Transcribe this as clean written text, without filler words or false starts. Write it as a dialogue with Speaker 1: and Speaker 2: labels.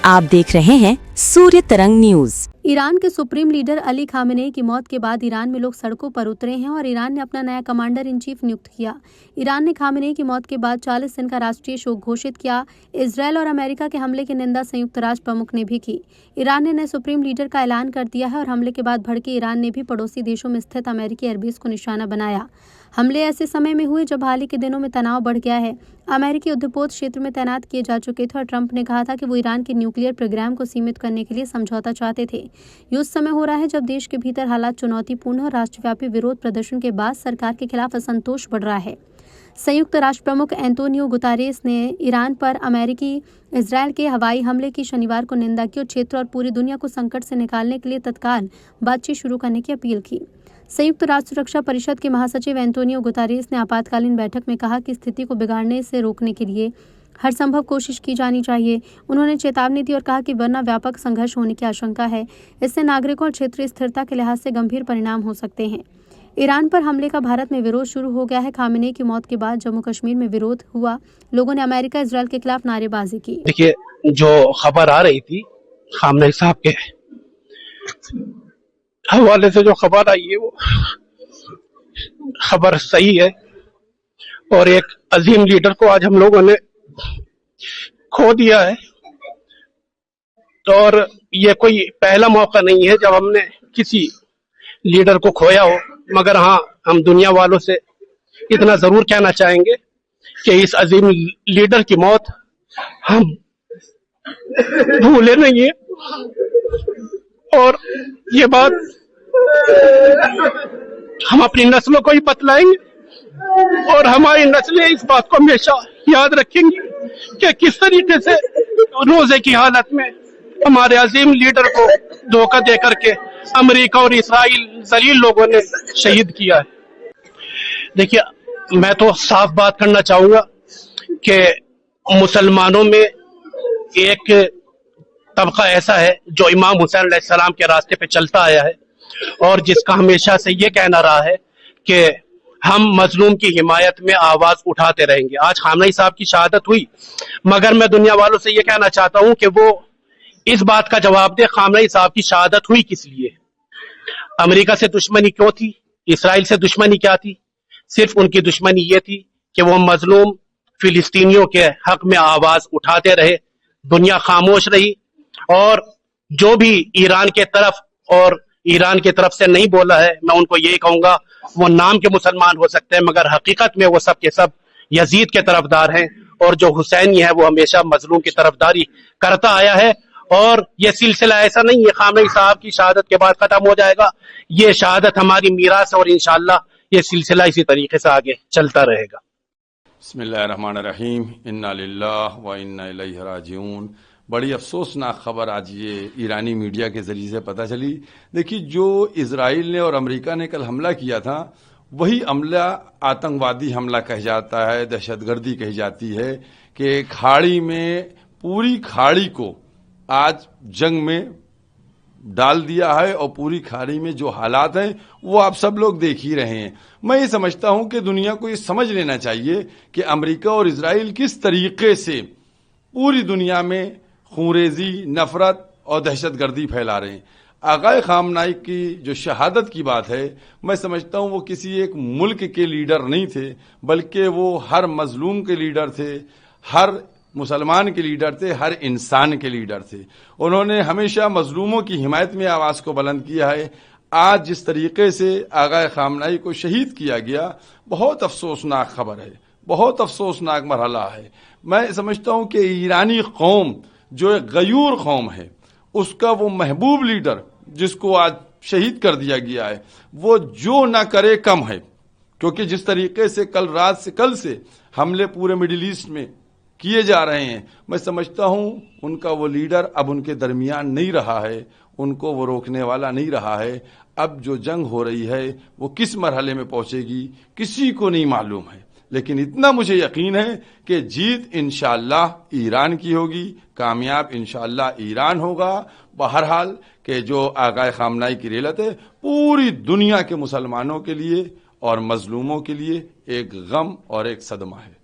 Speaker 1: आप देख रहे हैं सूर्य तरंग न्यूज।
Speaker 2: ईरान के सुप्रीम लीडर अली खामेनेई की मौत के बाद ईरान में लोग सड़कों पर उतरे हैं और ईरान ने अपना नया कमांडर इन चीफ नियुक्त किया। ईरान ने खामेनेई की मौत के बाद 40 दिन का राष्ट्रीय शोक घोषित किया। इजरायल और अमेरिका के हमले की निंदा संयुक्त राष्ट्र प्रमुख ने भी की। ईरान ने नए सुप्रीम लीडर का ऐलान कर दिया है और हमले के बाद भड़के ईरान ने भी पड़ोसी देशों में स्थित अमेरिकी एयरबेस को निशाना बनाया। हमले ऐसे समय में हुए जब हाल ही के दिनों में तनाव बढ़ गया है। अमेरिकी युद्धपोत क्षेत्र में तैनात किए जा चुके थे और ट्रंप ने कहा था कि वो ईरान के न्यूक्लियर प्रोग्राम को सीमित करने के लिए समझौता चाहते थे। ये उस समय हो रहा है जब देश के भीतर हालात चुनौतीपूर्ण और राष्ट्रव्यापी विरोध प्रदर्शन के बाद सरकार के खिलाफ असंतोष बढ़ रहा है। संयुक्त राष्ट्र प्रमुख एंटोनियो गुतारेस ने ईरान पर अमेरिकी इजरायल के हवाई हमले की शनिवार को निंदा की और क्षेत्र और पूरी दुनिया को संकट से निकालने के लिए तत्काल बातचीत शुरू करने की अपील की। संयुक्त राष्ट्र सुरक्षा परिषद के महासचिव एंटोनियो गुतारेस ने आपातकालीन बैठक में कहा कि स्थिति को बिगाड़ने से रोकने के लिए हर संभव कोशिश की जानी चाहिए। उन्होंने चेतावनी दी और कहा कि वरना व्यापक संघर्ष होने की आशंका है। इससे नागरिकों और क्षेत्रीय स्थिरता के लिहाज से गंभीर परिणाम हो सकते हैं। ईरान पर हमले का भारत में विरोध शुरू हो गया है। खामेनेई की मौत के बाद जम्मू कश्मीर में विरोध हुआ। लोगों ने अमेरिका इजरायल के खिलाफ नारेबाजी की।
Speaker 3: देखिए, जो खबर आ रही थी खामेनेई साहब के हवाले से जो खबर आई है वो खबर सही है और एक अजीम लीडर को आज हम लोगों ने खो दिया है। और ये कोई पहला मौका नहीं है जब हमने किसी लीडर को खोया हो, मगर हाँ, हम दुनिया वालों से इतना जरूर कहना चाहेंगे कि इस अजीम लीडर की मौत हम भूले नहीं है और ये बात हम अपनी नस्लों को ही बतलाएंगे और हमारी नस्लें इस बात को हमेशा याद रखेंगी कि किस तरीके से रोजे की हालत में हमारे अजीम लीडर को धोखा दे करके अमेरिका और इसराइल जलील लोगों ने शहीद किया है। देखिए, मैं तो साफ बात करना चाहूंगा कि मुसलमानों में एक तबका ऐसा है जो इमाम हुसैन अलैहिस्सलाम के रास्ते पे चलता आया है और जिसका हमेशा से ये कहना रहा है कि हम मजलूम की हिमायत में आवाज उठाते रहेंगे। आज खामेनेई साहब की शहादत हुई, मगर मैं दुनिया वालों से ये कहना चाहता हूं कि वो इस बात का जवाब दे खामेनेई साहब की शहादत हुई किस लिए, अमेरिका से दुश्मनी क्यों थी, इसराइल से दुश्मनी क्या थी। सिर्फ उनकी दुश्मनी ये थी कि वो मजलूम फिलिस्तीनियों के हक में आवाज उठाते रहे, दुनिया खामोश रही और जो भी ईरान के तरफ और ईरान की तरफ से नहीं बोला है, मैं उनको यही कहूंगा, वो नाम के मुसलमान हो सकते हैं मगर हकीकत में वो सब के सब यजीद के तरफदार हैं और जो हुसैनी है वो हमेशा मजलूम की तरफदारी करता आया है। और ये सिलसिला ऐसा नहीं है खामेनेई साहब की शहादत के बाद खत्म हो जाएगा, ये शहादत हमारी मीरास और इंशाअल्लाह ये सिलसिला इसी तरीके से आगे चलता रहेगा।
Speaker 4: बिस्मिल्लाहिर्रहमानिर्रहीम, इन्ना लिल्लाहि व इन्ना इलैहि राजिऊन। बड़ी अफसोसनाक खबर आज ये ईरानी मीडिया के जरिए से पता चली। देखिए, जो इजराइल ने और अमेरिका ने कल हमला किया था वही हमला आतंकवादी हमला कह जाता है, दहशतगर्दी कही जाती है कि खाड़ी में पूरी खाड़ी को आज जंग में डाल दिया है और पूरी खाड़ी में जो हालात हैं वो आप सब लोग देख ही रहे हैं। मैं ये समझता हूं कि दुनिया को ये समझ लेना चाहिए कि अमेरिका और इजराइल किस तरीके से पूरी दुनिया में खूंरेजी, नफरत और दहशतगर्दी फैला रहे हैं। आगाए खामेनेई की जो शहादत की बात है, मैं समझता हूं वो किसी एक मुल्क के लीडर नहीं थे, बल्कि वो हर मजलूम के लीडर थे, हर मुसलमान के लीडर थे, हर इंसान के लीडर थे। उन्होंने हमेशा मजलूमों की हिमायत में आवाज को बुलंद किया है। आज जिस तरीके से आगाए खामेनेई को शहीद किया गया, बहुत अफसोसनाक खबर है, बहुत अफसोसनाक मरहला है। मैं समझता हूं कि ईरानी कौम जो एक गयूर कौम है, उसका वो महबूब लीडर जिसको आज शहीद कर दिया गया है, वो जो ना करे कम है। क्योंकि जिस तरीके से कल रात से कल से हमले पूरे मिडिल ईस्ट में किए जा रहे हैं, मैं समझता हूं उनका वो लीडर अब उनके दरमियान नहीं रहा है, उनको वो रोकने वाला नहीं रहा है। अब जो जंग हो रही है वो किस मरहले में पहुंचेगी किसी को नहीं मालूम है, लेकिन इतना मुझे यकीन है कि जीत इंशाअल्लाह ईरान की होगी, कामयाब इंशाअल्लाह ईरान होगा। बहरहाल कि जो आगाए खामेनेई की रेलत है पूरी दुनिया के मुसलमानों के लिए और मजलूमों के लिए एक गम और एक सदमा है।